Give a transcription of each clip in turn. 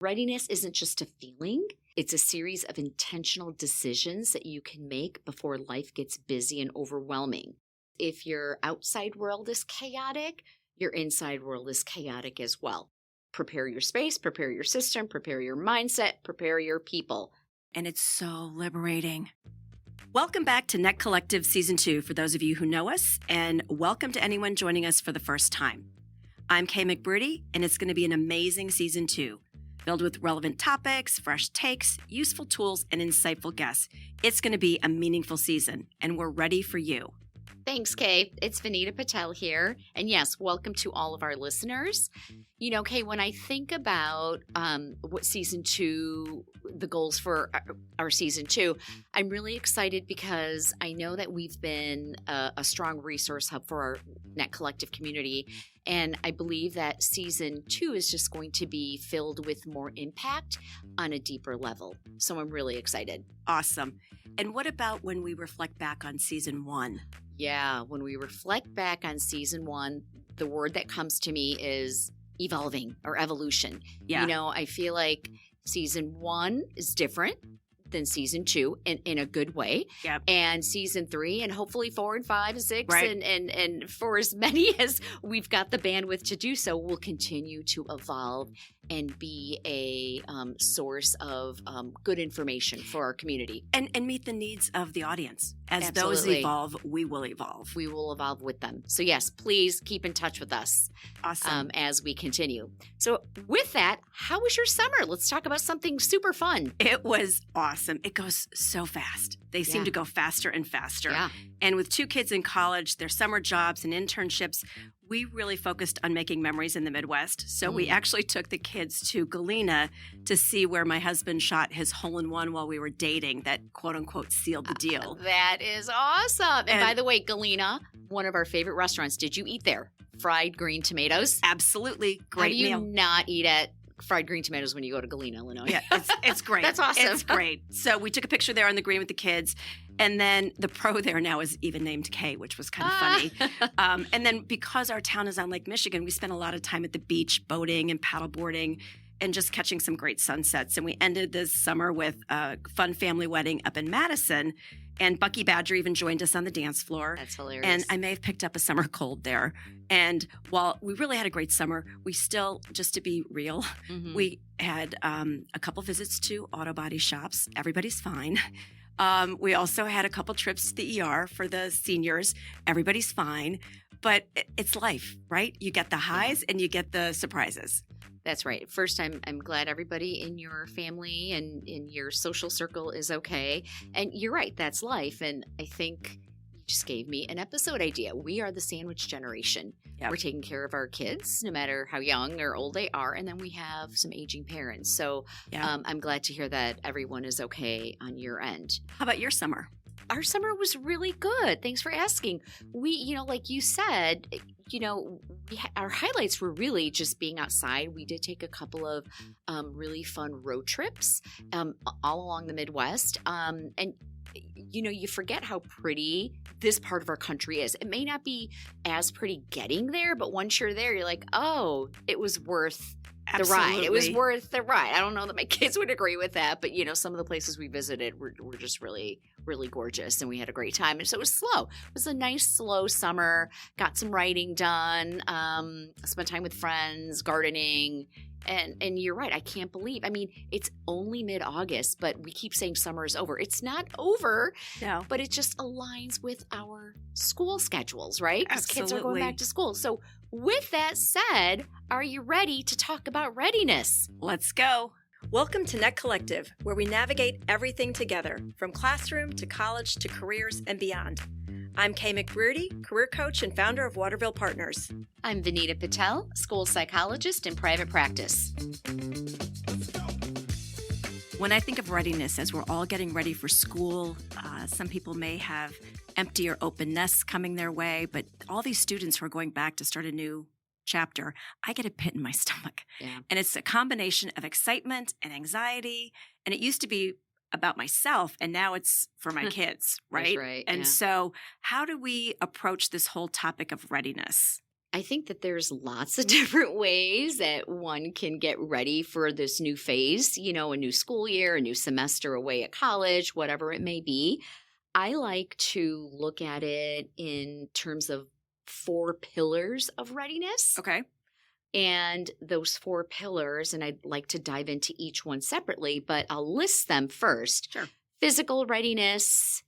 Readiness isn't just a feeling. It's a series of intentional decisions that you can make before life gets busy and overwhelming. If your outside world is chaotic, your inside world is chaotic as well. Prepare your space, prepare your system, prepare your mindset, prepare your people. And it's so liberating. Welcome back to N.E.T Collective Season 2 for those of you who know us, and welcome to anyone joining us for the first time. I'm Kay McBrearty, and it's going to be an amazing Season 2, filled with relevant topics, fresh takes, useful tools, and insightful guests. It's going to be a meaningful season, and we're ready for you. Thanks, Kay. It's Vinita Patel here. And yes, welcome to all of our listeners. You know, Kay, when I think about what Season 2, the goals for our Season 2, I'm really excited because I know that we've been a strong resource hub for our N.E.T Collective community. And I believe that Season 2 is just going to be filled with more impact on a deeper level. So I'm really excited. Awesome. And what about when we reflect back on Season 1? Yeah, when we reflect back on Season 1, the word that comes to me is evolving or evolution. Yeah. You know, I feel like Season 1 is different than Season 2 in a good way. Yep. And Season 3 and hopefully 4 and 5 and 6 right. and for as many as we've got the bandwidth to do so, will continue to evolve and be a source of good information for our community. And meet the needs of the audience. As Absolutely. Those evolve, we will evolve. We will evolve with them. So yes, please keep in touch with us as we continue. So with that, how was your summer? Let's talk about something super fun. It was awesome. It goes so fast. They seem to go faster and faster. Yeah. And with 2 kids in college, their summer jobs and internships, we really focused on making memories in the Midwest. So we actually took the kids to Galena to see where my husband shot his hole-in-one while we were dating that quote-unquote sealed the deal. That is awesome. And by the way, Galena, one of our favorite restaurants. Did you eat there? Fried green tomatoes? Absolutely. Great meal. How do you not eat at fried green tomatoes when you go to Galena, Illinois? Yeah, it's great. That's awesome. It's great. So we took a picture there on the green with the kids. And then the pro there now is even named Kay, which was kind of funny. And then because our town is on Lake Michigan, we spent a lot of time at the beach boating and paddleboarding and just catching some great sunsets. And we ended this summer with a fun family wedding up in Madison. And Bucky Badger even joined us on the dance floor. That's hilarious. And I may have picked up a summer cold there. And while we really had a great summer, we still, just to be real, we had a couple visits to auto body shops. Everybody's fine. We also had a couple trips to the ER for the seniors. Everybody's fine. But it's life, right? You get the highs and you get the surprises. That's right. First, I'm glad everybody in your family and in your social circle is okay. And you're right, that's life. And I think you just gave me an episode idea. We are the sandwich generation. Yep. We're taking care of our kids, no matter how young or old they are. And then we have some aging parents. So I'm glad to hear that everyone is okay on your end. How about your summer? Our summer was really good. Thanks for asking. We, like you said, our highlights were really just being outside. We did take a couple of really fun road trips all along the Midwest. And, you forget how pretty this part of our country is. It may not be as pretty getting there, but once you're there, you're like, oh, it was worth the ride. It was worth the ride. I don't know that my kids would agree with that, but some of the places we visited were just really, really gorgeous, and we had a great time. And so it was slow. It was a nice, slow summer. Got some writing done. Spent time with friends, gardening. And you're right. I can't believe. I mean, it's only mid-August, but we keep saying summer is over. It's not over. No. But it just aligns with our school schedules, right? Because kids are going back to school. So with that said, are you ready to talk about readiness? Let's go. Welcome to N.E.T Collective, where we navigate everything together, from classroom to college to careers and beyond. I'm Kay McBrearty, career coach and founder of Waterville Partners. I'm Vinita Patel, school psychologist in private practice. When I think of readiness, as we're all getting ready for school, some people may have empty or open nests coming their way, but all these students who are going back to start a new chapter, I get a pit in my stomach. Yeah. And it's a combination of excitement and anxiety. And it used to be about myself, and now it's for my kids, right? That's right. And so how do we approach this whole topic of readiness? I think that there's lots of different ways that one can get ready for this new phase, a new school year, a new semester away at college, whatever it may be. I like to look at it in terms of 4 pillars of readiness. Okay. And those 4 pillars, and I'd like to dive into each one separately, but I'll list them first. Sure. Physical readiness,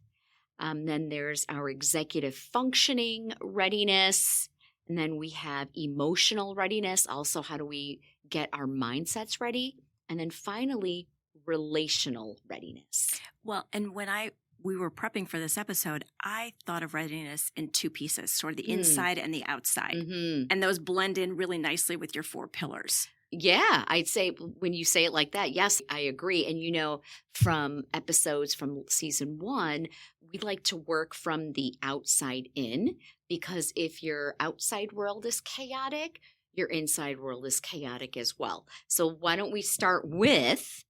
then there's our executive functioning readiness, and then we have emotional readiness. Also, how do we get our mindsets ready? And then finally, relational readiness. Well, and when we were prepping for this episode, I thought of readiness in 2 pieces, sort of the inside and the outside. Mm-hmm. And those blend in really nicely with your 4 pillars. Yeah, I'd say when you say it like that, yes, I agree. And from episodes from season 1, we like to work from the outside in, because if your outside world is chaotic, your inside world is chaotic as well. So why don't we start with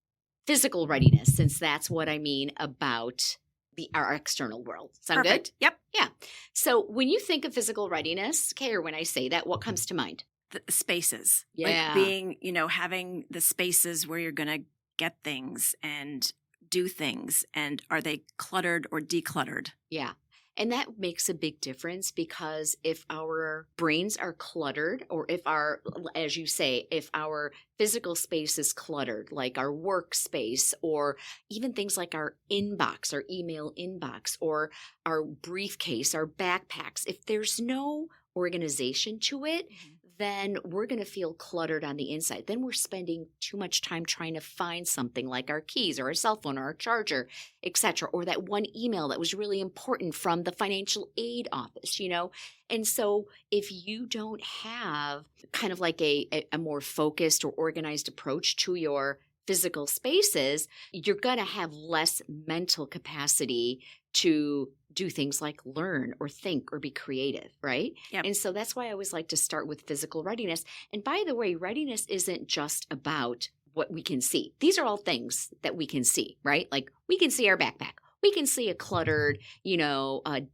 physical readiness, since that's what I mean about our external world. Sound Perfect. good? Yep. Yeah. So when you think of physical readiness, Kay, or when I say that, what comes to mind? The spaces. Yeah. Like being, having the spaces where you're going to get things and do things. And are they cluttered or decluttered? Yeah. And that makes a big difference, because if our brains are cluttered, or as you say, if our physical space is cluttered, like our workspace, or even things like our inbox, our email inbox, or our briefcase, our backpacks, if there's no organization to it, then we're going to feel cluttered on the inside. Then we're spending too much time trying to find something like our keys or our cell phone or our charger, etc., or that one email that was really important from the financial aid office, And so if you don't have kind of like a more focused or organized approach to your physical spaces, you're going to have less mental capacity to do things like learn or think or be creative, right? Yep. And so that's why I always like to start with physical readiness. And by the way, readiness isn't just about what we can see. These are all things that we can see, right? Like we can see our backpack. We can see a cluttered,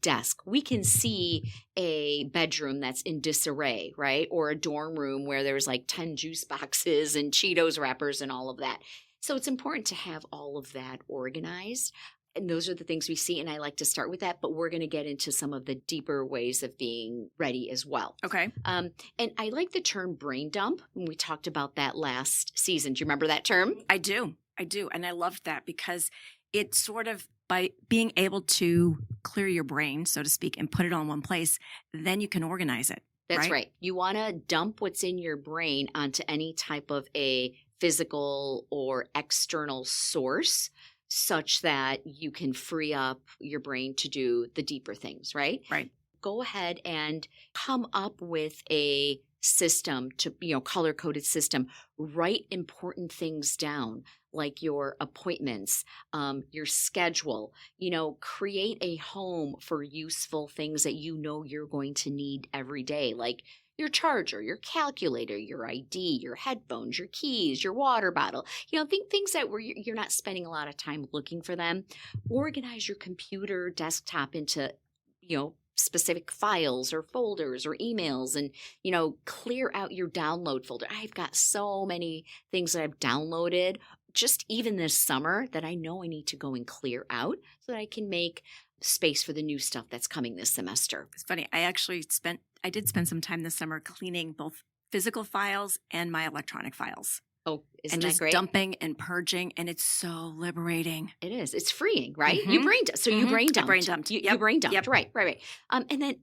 desk. We can see a bedroom that's in disarray, right? Or a dorm room where there's like 10 juice boxes and Cheetos wrappers and all of that. So it's important to have all of that organized. And those are the things we see. And I like to start with that, but we're going to get into some of the deeper ways of being ready as well. Okay. And I like the term brain dump. And we talked about that last season. Do you remember that term? I do. And I loved that, because it's sort of by being able to clear your brain, so to speak, and put it all in one place, then you can organize it. That's right. You want to dump what's in your brain onto any type of a physical or external source, such that you can free up your brain to do the deeper things, right? Right. Go ahead and come up with a system to, color-coded system. Write important things down, like your appointments, your schedule. Create a home for useful things that you're going to need every day, like your charger, your calculator, your ID, your headphones, your keys, your water bottle. Think things that you're not spending a lot of time looking for them. Organize your computer desktop into, specific files or folders or emails, and, clear out your download folder. I've got so many things that I've downloaded just even this summer that I know I need to go and clear out so that I can make space for the new stuff that's coming this semester. It's funny. I did spend some time this summer cleaning both physical files and my electronic files. Oh, isn't and that just great? Dumping and purging, and it's so liberating. It is. It's freeing, right? Mm-hmm. You brain dumped. So you brain dumped. I brain dumped. You brain dumped. Yep. Right. And then,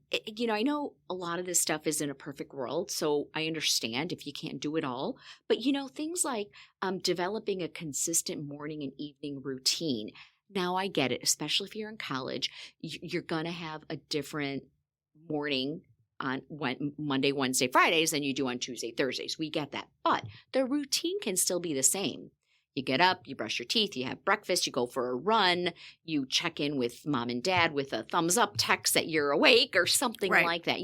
I know a lot of this stuff is in a perfect world, so I understand if you can't do it all. But, things like developing a consistent morning and evening routine. Now I get it, especially if you're in college. You're going to have a different morning on Monday, Wednesday, Fridays than you do on Tuesday, Thursdays. We get that. But the routine can still be the same. You get up, you brush your teeth, you have breakfast, you go for a run, you check in with mom and dad with a thumbs up text that you're awake or something like that.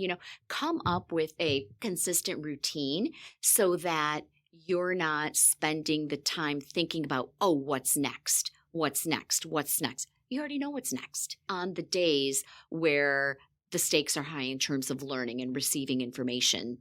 Come up with a consistent routine so that you're not spending the time thinking about, what's next? What's next? You already know what's next. On the days where the stakes are high in terms of learning and receiving information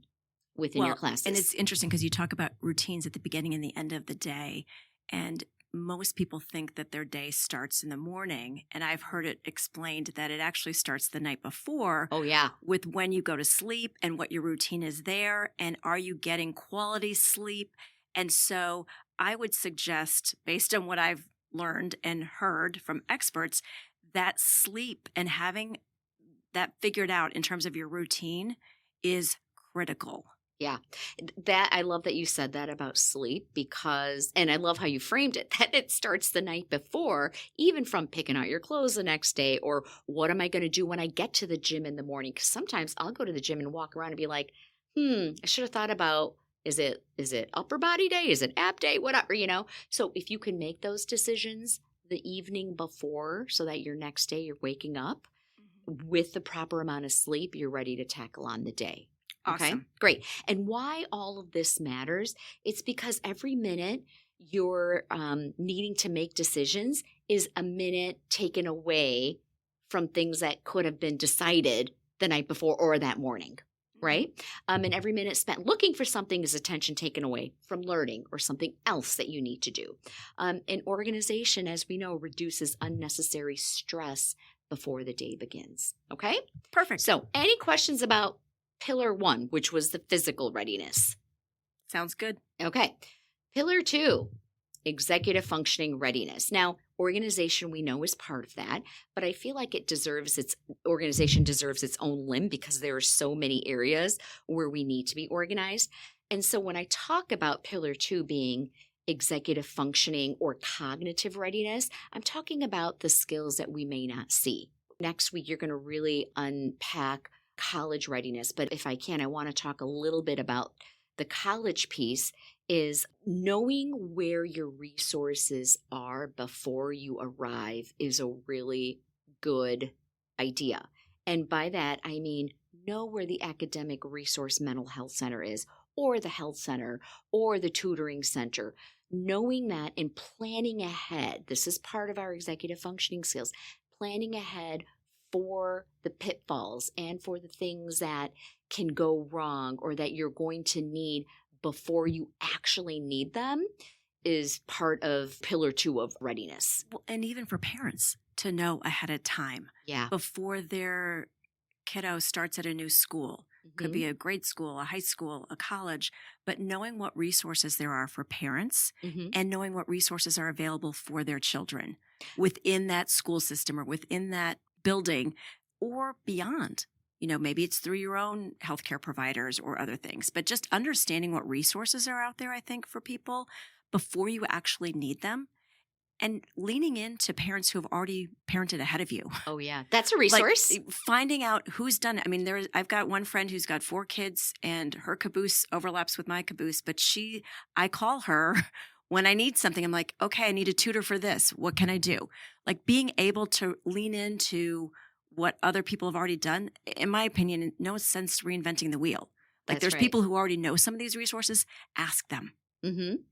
within your classes. And it's interesting because you talk about routines at the beginning and the end of the day. And most people think that their day starts in the morning. And I've heard it explained that it actually starts the night before. Oh, yeah. With when you go to sleep and what your routine is there. And are you getting quality sleep? And so I would suggest, based on what I've learned and heard from experts, that sleep and having that figured out in terms of your routine is critical. Yeah, that I love that you said that about sleep because, and I love how you framed it, that it starts the night before, even from picking out your clothes the next day, or what am I going to do when I get to the gym in the morning? Because sometimes I'll go to the gym and walk around and be like, I should have thought about, is it upper body day? Is it ab day? Whatever, So if you can make those decisions the evening before so that your next day you're waking up with the proper amount of sleep, you're ready to tackle on the day. Okay, Awesome. Great. And why all of this matters, it's because every minute you're needing to make decisions is a minute taken away from things that could have been decided the night before or that morning, right? And every minute spent looking for something is attention taken away from learning or something else that you need to do. An organization, as we know, reduces unnecessary stress before the day begins. Okay? Perfect. So any questions about Pillar 1, which was the physical readiness? Sounds good. Okay. Pillar 2, executive functioning readiness. Now, organization we know is part of that, but I feel like organization deserves its own limb because there are so many areas where we need to be organized. And so when I talk about Pillar 2 being executive functioning or cognitive readiness, I'm talking about the skills that we may not see. Next week, you're going to really unpack college readiness. But if I can, I want to talk a little bit about the college piece is knowing where your resources are before you arrive is a really good idea. And by that, I mean, know where the academic resource mental health center is, or the health center, or the tutoring center. Knowing that and planning ahead, this is part of our executive functioning skills, planning ahead for the pitfalls and for the things that can go wrong or that you're going to need before you actually need them is part of Pillar 2 of readiness. Well, and even for parents to know ahead of time. Yeah. Before their kiddo starts at a new school. Could be a grade school, a high school, a college, but knowing what resources there are for parents and knowing what resources are available for their children within that school system or within that building or beyond. Maybe it's through your own healthcare providers or other things, but just understanding what resources are out there, I think, for people before you actually need them. And leaning into parents who have already parented ahead of you. Oh, yeah. That's a resource. Like finding out who's done it. I mean, I've got one friend who's got 4 kids and her caboose overlaps with my caboose, but I call her when I need something. I'm like, okay, I need a tutor for this. What can I do? Like being able to lean into what other people have already done, in my opinion, no sense reinventing the wheel. Like there's people who already know some of these resources, ask them.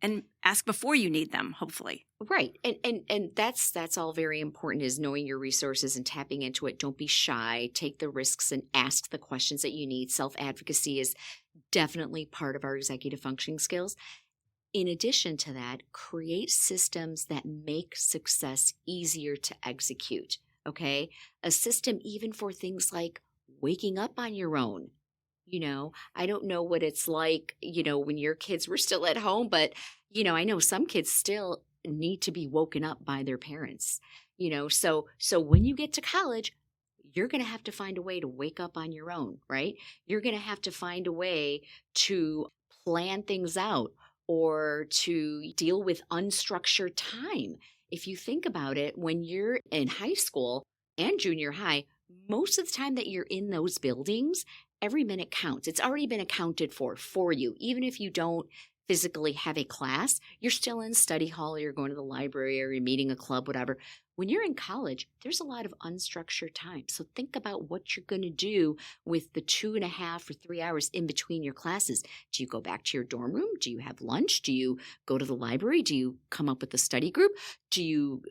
And ask before you need them, hopefully. Right. And that's all very important is knowing your resources and tapping into it. Don't be shy. Take the risks and ask the questions that you need. Self-advocacy is definitely part of our executive functioning skills. In addition to that, create systems that make success easier to execute. Okay? A system even for things like waking up on your own. I don't know what it's like, when your kids were still at home, but, I know some kids still need to be woken up by their parents, so when you get to college, you're going to have to find a way to wake up on your own, right? You're going to have to find a way to plan things out or to deal with unstructured time. If you think about it, when you're in high school and junior high, most of the time that you're in those buildings, every minute counts. It's already been accounted for you. Even if you don't physically have a class, you're still in study hall, or you're going to the library, or you're meeting a club, whatever. When you're in college, there's a lot of unstructured time. So think about what you're going to do with the 2.5 or 3 hours in between your classes. Do you go back to your dorm room? Do you have lunch? Do you go to the library? Do you come up with a study group? Do you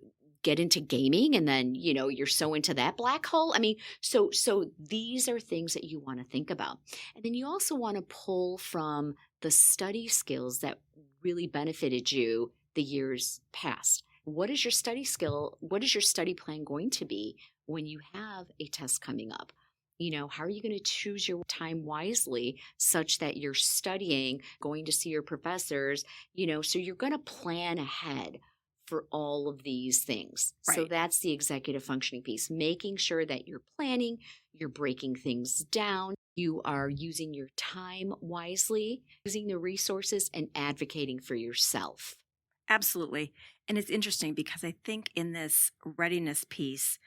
get into gaming and then, you're so into that black hole. I mean, so these are things that you want to think about. And then you also want to pull from the study skills that really benefited you the years past. What is your study skill? What is your study plan going to be when you have a test coming up? How are you going to choose your time wisely such that you're studying, going to see your professors, so you're going to plan ahead for all of these things. Right. So that's the executive functioning piece, making sure that you're planning, you're breaking things down, you are using your time wisely, using the resources, and advocating for yourself. Absolutely. And it's interesting because I think in this readiness piece,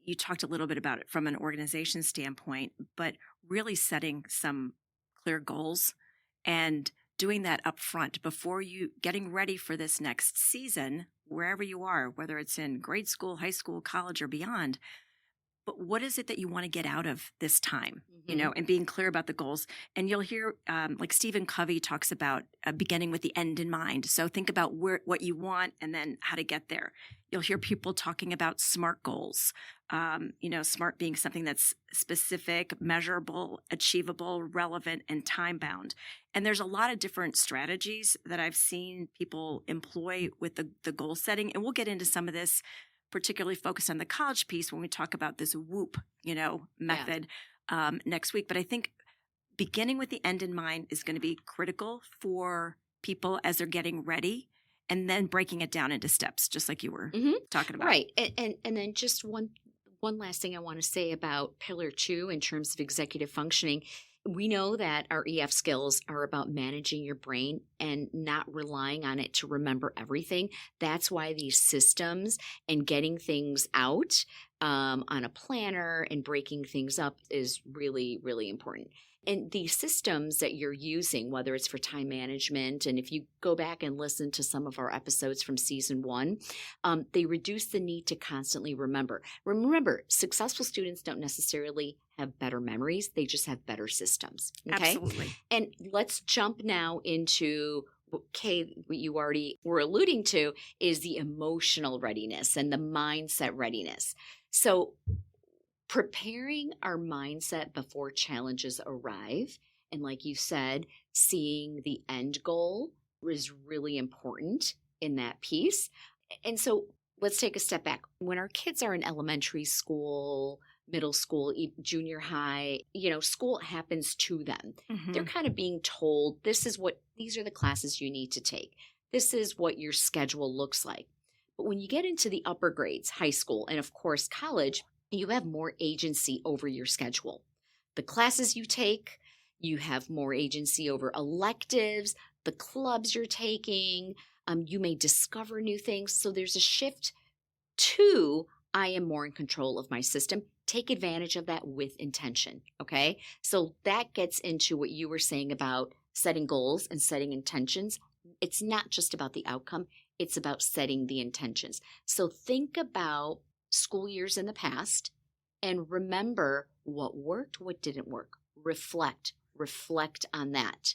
you talked a little bit about it from an organization standpoint, but really setting some clear goals and doing that up front before you getting ready for this next season, wherever you are, whether it's in grade school, high school, college, or beyond. But what is it that you want to get out of this time, and being clear about the goals? And you'll hear, like Stephen Covey talks about beginning with the end in mind. So think about what you want and then how to get there. You'll hear people talking about SMART goals, SMART being something that's specific, measurable, achievable, relevant, and time-bound. And there's a lot of different strategies that I've seen people employ with the goal setting. And we'll get into some of this, particularly focused on the college piece when we talk about this WHOOP, method next week. But I think beginning with the end in mind is going to be critical for people as they're getting ready, and then breaking it down into steps, just like you were talking about. Right. And then just one last thing I want to say about Pillar 2 in terms of executive functioning. We know that our EF skills are about managing your brain and not relying on it to remember everything. That's why these systems and getting things out on a planner and breaking things up is really, really important. And the systems that you're using, whether it's for time management, and if you go back and listen to some of our episodes from season 1, they reduce the need to constantly remember. Remember, successful students don't necessarily have better memories. They just have better systems. Okay? Absolutely. And let's jump now into Kay, what you already were alluding to is the emotional readiness and the mindset readiness. So preparing our mindset before challenges arrive, and like you said, seeing the end goal is really important in that piece. And so let's take a step back. When our kids are in elementary school, middle school, junior high, school happens to them. They're kind of being told, these are the classes you need to take. This is what your schedule looks like. But when you get into the upper grades, high school, and of course college, you have more agency over your schedule. The classes you take, you have more agency over electives, the clubs you're taking. You may discover new things. So there's a shift to, I am more in control of my system. Take advantage of that with intention, okay? So that gets into what you were saying about setting goals and setting intentions. It's not just about the outcome. It's about setting the intentions. So think about school years in the past and remember what worked, what didn't work. Reflect on that.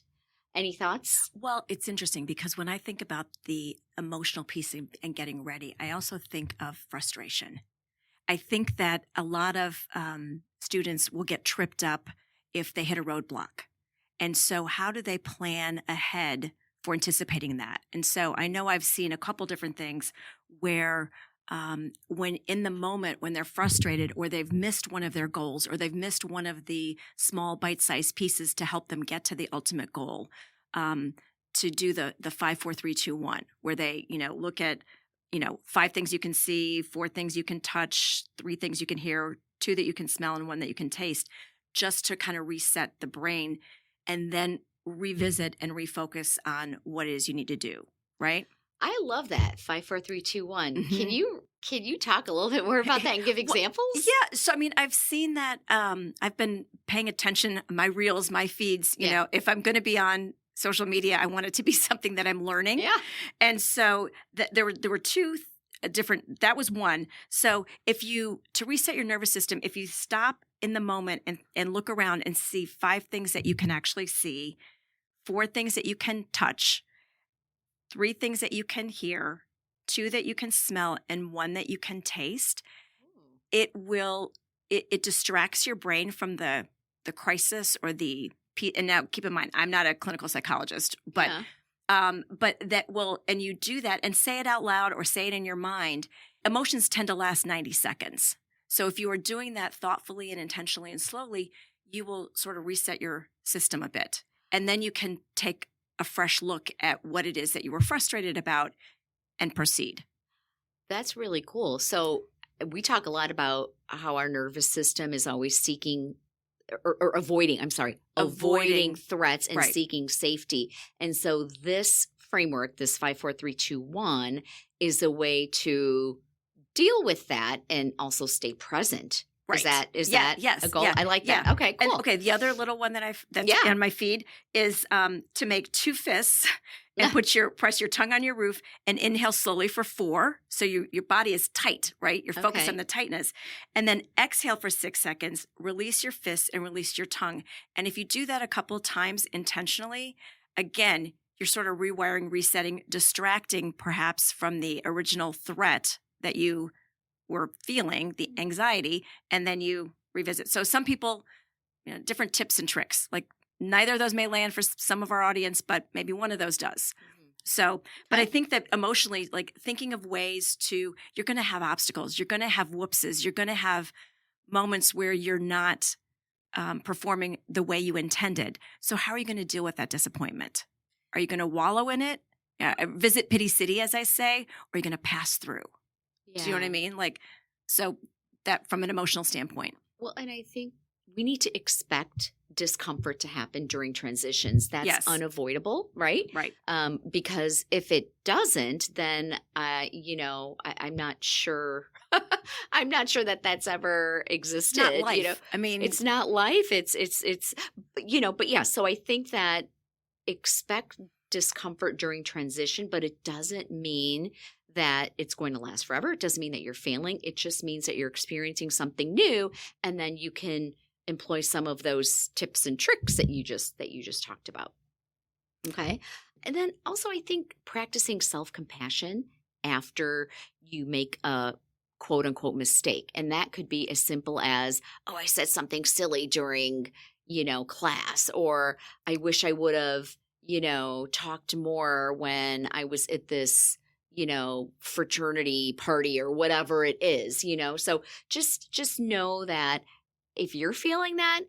Any thoughts? Well, it's interesting because when I think about the emotional piece and getting ready, I also think of frustration. I think that a lot of students will get tripped up if they hit a roadblock. And so how do they plan ahead for anticipating that? And so I know I've seen a couple different things where when in the moment, when they're frustrated or they've missed one of their goals or they've missed one of the small bite-sized pieces to help them get to the ultimate goal, to do the 5, 4, 3, 2, 1, where they, look at, 5 things you can see, 4 things you can touch, 3 things you can hear, 2 that you can smell, and 1 that you can taste, just to kind of reset the brain and then revisit and refocus on what it is you need to do, right? I love that 5, 4, 3, 2, 1. Can you talk a little bit more about that and give examples? Yeah. So, I've seen that. I've been paying attention, my reels, my feeds, if I'm going to be on social media, I want it to be something that I'm learning. Yeah. And so there were 2 different, that was one. So to reset your nervous system, if you stop in the moment and look around and see 5 things that you can actually see, 4 things that you can touch, 3 things that you can hear, 2 that you can smell, and 1 that you can taste, it distracts your brain from the crisis or and now keep in mind, I'm not a clinical psychologist, but that will, and you do that and say it out loud or say it in your mind, emotions tend to last 90 seconds. So if you are doing that thoughtfully and intentionally and slowly, you will sort of reset your system a bit. And then you can take a fresh look at what it is that you were frustrated about and proceed. That's really cool. So we talk a lot about how our nervous system is always seeking or avoiding threats and seeking safety. And so this framework, this 5, 4, 3, 2, 1 is a way to deal with that and also stay present. Right. Is that a goal? I like that. Okay, cool. And, the other little one that's on my feed is to make 2 fists and press your tongue on your roof and inhale slowly for 4. So your body is tight, right? You're focused on the tightness. And then exhale for 6 seconds, release your fists and release your tongue. And if you do that a couple times intentionally, again, you're sort of rewiring, resetting, distracting perhaps from the original threat that you were feeling, the anxiety, and then you revisit. So some people, different tips and tricks, like neither of those may land for some of our audience, but maybe one of those does. Mm-hmm. So, but I think that emotionally, like thinking of ways you're going to have obstacles, you're going to have whoopses, you're going to have moments where you're not performing the way you intended. So how are you going to deal with that disappointment? Are you going to wallow in it? Visit pity city, as I say, or are you going to pass through? Yeah. Do you know what I mean? Like, so that from an emotional standpoint. Well, and I think we need to expect discomfort to happen during transitions. That's unavoidable, right? Right. Because if it doesn't, then I'm not sure. I'm not sure that that's ever existed. Not life. I mean, it's not life. It's But yeah. So I think that expect discomfort during transition, but it doesn't mean that it's going to last forever. It doesn't mean that you're failing. It just means that you're experiencing something new, and then you can employ some of those tips and tricks that you just talked about. Okay. And then also I think practicing self-compassion after you make a quote unquote mistake. And that could be as simple as, I said something silly during, class, or I wish I would have, talked more when I was at this, fraternity party or whatever it is, so just know that if you're feeling that,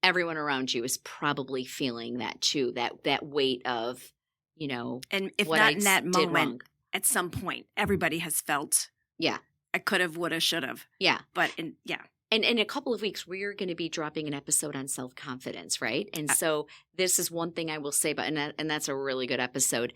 everyone around you is probably feeling that too, that weight of, and if not in that moment, at some point, everybody has felt, I could have, would have, should have. Yeah. But And in a couple of weeks, we're going to be dropping an episode on self-confidence, right? And so this is one thing I will say about, and that's a really good episode.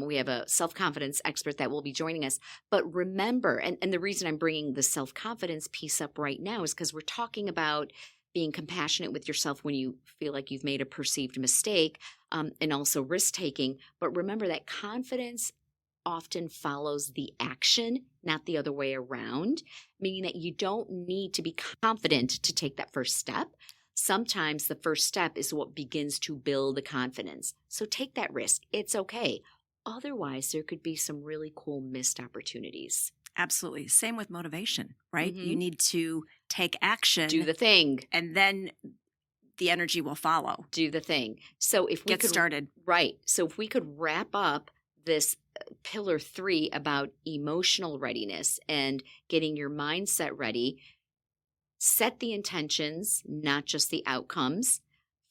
We have a self-confidence expert that will be joining us. But remember, and the reason I'm bringing the self-confidence piece up right now is because we're talking about being compassionate with yourself when you feel like you've made a perceived mistake, and also risk-taking. But remember that confidence often follows the action, not the other way around, meaning that you don't need to be confident to take that first step. Sometimes the first step is what begins to build the confidence. So take that risk. It's okay. Otherwise, there could be some really cool missed opportunities. Absolutely. Same with motivation, right? Mm-hmm. You need to take action. Do the thing. And then the energy will follow. Do the thing. So if we get started. Right. So if we could wrap up this pillar 3 about emotional readiness and getting your mindset ready, set the intentions, not just the outcomes,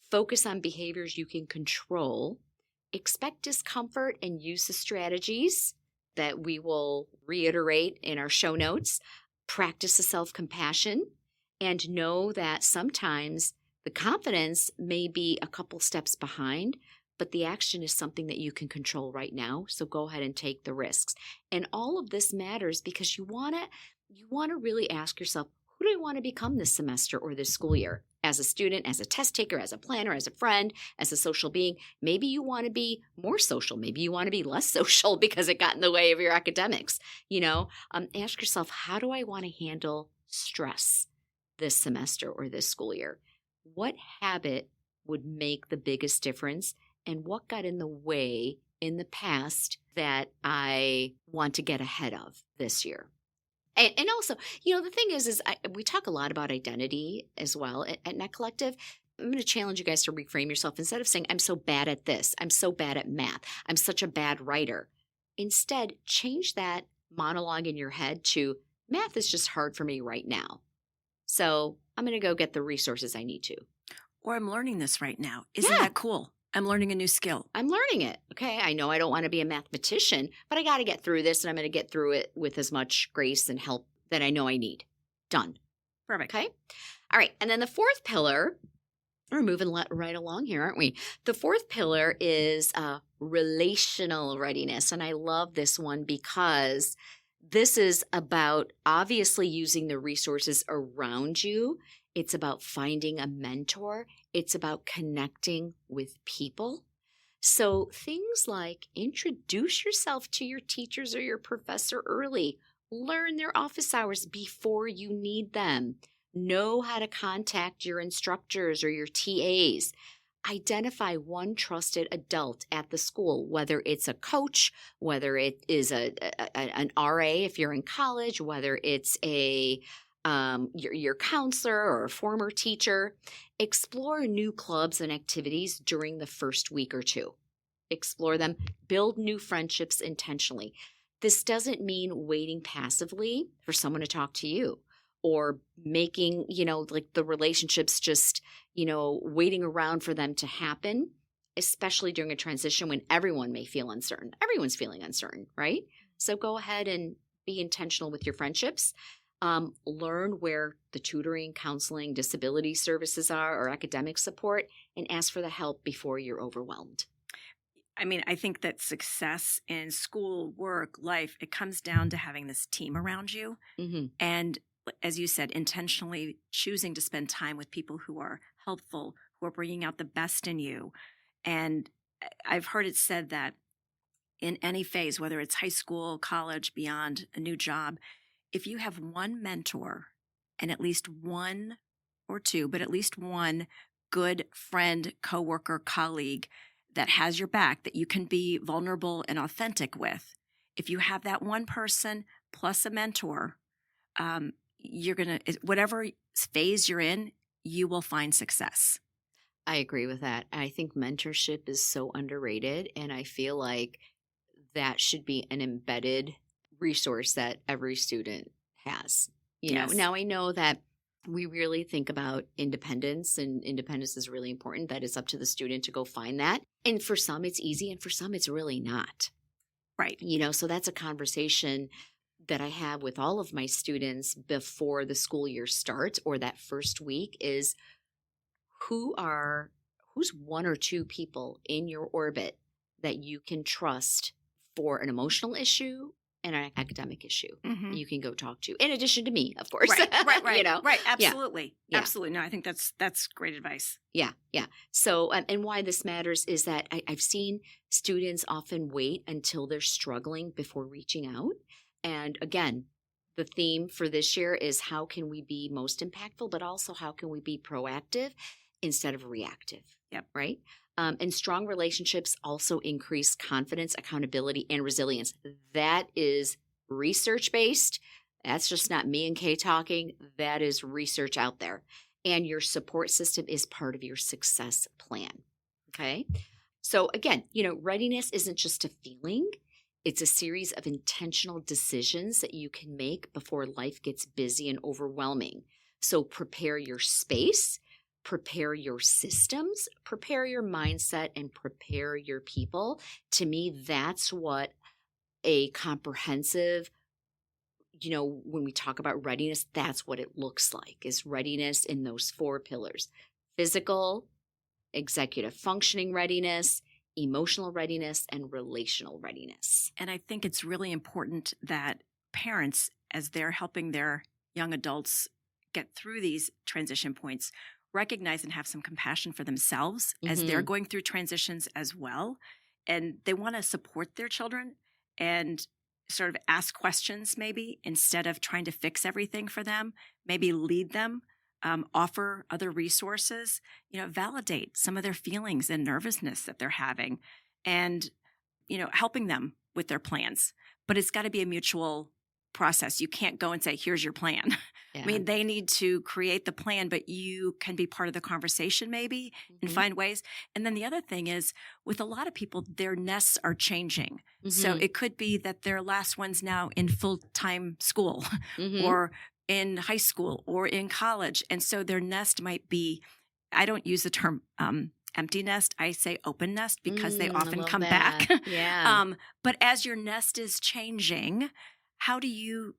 focus on behaviors you can control, expect discomfort and use the strategies that we will reiterate in our show notes, practice the self-compassion, and know that sometimes the confidence may be a couple steps behind, but the action is something that you can control right now. So go ahead and take the risks. And all of this matters because you want to really ask yourself, who do I want to become this semester or this school year? As a student, as a test taker, as a planner, as a friend, as a social being. Maybe you want to be more social. Maybe you want to be less social because it got in the way of your academics. Ask yourself, how do I want to handle stress this semester or this school year? What habit would make the biggest difference? And what got in the way in the past that I want to get ahead of this year. And also, the thing is we talk a lot about identity as well at Net Collective. I'm going to challenge you guys to reframe yourself. Instead of saying, I'm so bad at this, I'm so bad at math, I'm such a bad writer. Instead, change that monologue in your head to, math is just hard for me right now. So I'm going to go get the resources I need to. Or I'm learning this right now. Isn't that cool? I'm learning a new skill. I'm learning it. Okay. I know I don't want to be a mathematician, but I got to get through this, and I'm going to get through it with as much grace and help that I know I need. Done. Perfect. Okay. All right. And then the fourth pillar, we're moving right along here, aren't we? The fourth pillar is relational readiness. And I love this one because this is about obviously using the resources around you. It's about finding a mentor. It's about connecting with people. So things like introduce yourself to your teachers or your professor early. Learn their office hours before you need them. Know how to contact your instructors or your TAs. Identify one trusted adult at the school, whether it's a coach, whether it is an RA if you're in college, whether it's your counselor or a former teacher. Explore new clubs and activities during the first week or two. Explore them. Build new friendships intentionally. This doesn't mean waiting passively for someone to talk to you or making, like the relationships just, waiting around for them to happen, especially during a transition when everyone may feel uncertain. Everyone's feeling uncertain, right? So go ahead and be intentional with your friendships. Learn where the tutoring, counseling, disability services are or academic support, and ask for the help before you're overwhelmed. I mean, I think that success in school, work, life, it comes down to having this team around you. Mm-hmm. And as you said, intentionally choosing to spend time with people who are helpful, who are bringing out the best in you. And I've heard it said that in any phase, whether it's high school, college, beyond, a new job, if you have one mentor and at least one or two, but at least one good friend, coworker, colleague that has your back, that you can be vulnerable and authentic with, if you have that one person plus a mentor, you're going to, whatever phase you're in, you will find success. I agree with that. I think mentorship is so underrated, and I feel like that should be an embedded resource that every student has. Yes. Now I know that we really think about independence, and independence is really important. That it's up to the student to go find that. And for some it's easy, and for some it's really not. Right. So that's a conversation that I have with all of my students before the school year starts or that first week is who's one or two people in your orbit that you can trust for an emotional issue and an academic issue. Mm-hmm. You can go talk to, in addition to me, of course. Right. Right. Yeah. Absolutely. Yeah. Absolutely. No, I think that's great advice. Yeah. So, and why this matters is that I've seen students often wait until they're struggling before reaching out. And again, the theme for this year is how can we be most impactful, but also how can we be proactive instead of reactive? Yep. Right. And strong relationships also increase confidence, accountability, and resilience. That is research-based. That's just not me and Kay talking. That is research out there. And your support system is part of your success plan. Okay? So again, readiness isn't just a feeling. It's a series of intentional decisions that you can make before life gets busy and overwhelming. So prepare your space, prepare your systems, prepare your mindset, and prepare your people. To me, that's what a comprehensive, when we talk about readiness, that's what it looks like, is readiness in those 4 pillars: physical, executive functioning readiness, emotional readiness, and relational readiness. And I think it's really important that parents, as they're helping their young adults get through these transition points, recognize and have some compassion for themselves as they're going through transitions as well. And they want to support their children and sort of ask questions maybe instead of trying to fix everything for them, maybe lead them, offer other resources, validate some of their feelings and nervousness that they're having. And helping them with their plans. But it's got to be a mutual process. You can't go and say, here's your plan. Yeah. I mean, they need to create the plan, but you can be part of the conversation maybe and find ways. And then the other thing is, with a lot of people, their nests are changing. So it could be that their last one's now in full-time school or in high school or in college. And so their nest might be, I don't use the term empty nest. I say open nest because they often come back. Yeah. But as your nest is changing, how do you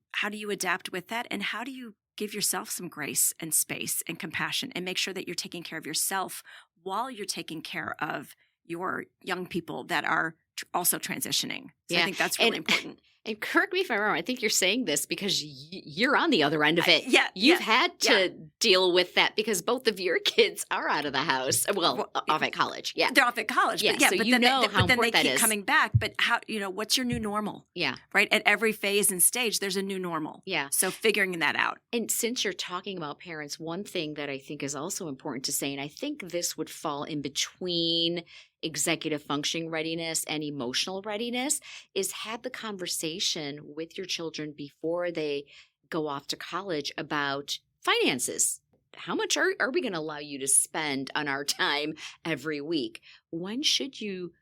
adapt with that? And how do you give yourself some grace and space and compassion and make sure that you're taking care of yourself while you're taking care of your young people that are also transitioning? So I think that's really important. And correct me if I'm wrong, I think you're saying this because you're on the other end of it. You've had to deal with that because both of your kids are out of the house. Well, off at college. Yeah. They're off at college. Yeah, But, yeah, so but you then know how but then they important that keep is. coming back. But how, what's your new normal? Yeah. Right? At every phase and stage, there's a new normal. Yeah. So figuring that out. And since you're talking about parents, one thing that I think is also important to say, and I think this would fall in between executive functioning readiness and emotional readiness, is have the conversation with your children before they go off to college about finances. How much are we going to allow you to spend on our time every week? When should you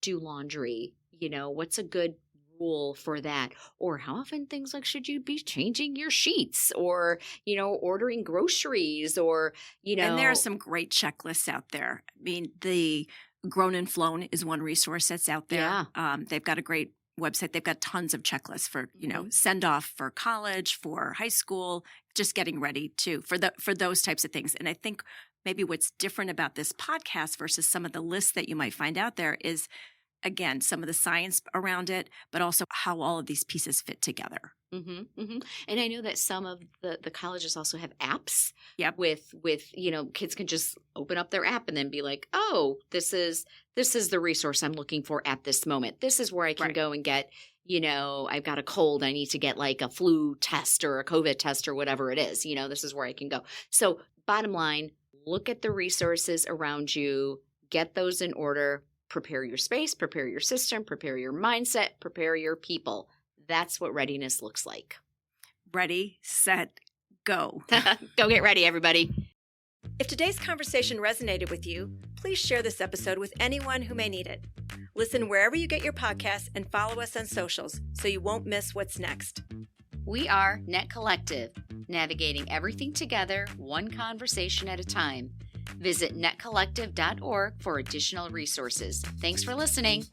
do laundry? What's a good rule for that? Or how often things like should you be changing your sheets or, ordering groceries or, And there are some great checklists out there. I mean, the Grown and Flown is one resource that's out there. Yeah. They've got a great website. They've got tons of checklists for, send off for college, for high school, just getting ready too, for those types of things. And I think maybe what's different about this podcast versus some of the lists that you might find out there is, again, some of the science around it, but also how all of these pieces fit together. And I know that some of the colleges also have apps. Yep. With kids can just open up their app and then be like, oh, this is the resource I'm looking for at this moment. This is where I can go and get, I've got a cold. I need to get like a flu test or a COVID test or whatever it is. This is where I can go. So bottom line, look at the resources around you, get those in order, prepare your space, prepare your system, prepare your mindset, prepare your people. That's what readiness looks like. Ready, set, go. Go get ready, everybody. If today's conversation resonated with you, please share this episode with anyone who may need it. Listen wherever you get your podcasts and follow us on socials so you won't miss what's next. We are N.E.T Collective, navigating everything together, one conversation at a time. Visit netcollective.org for additional resources. Thanks for listening.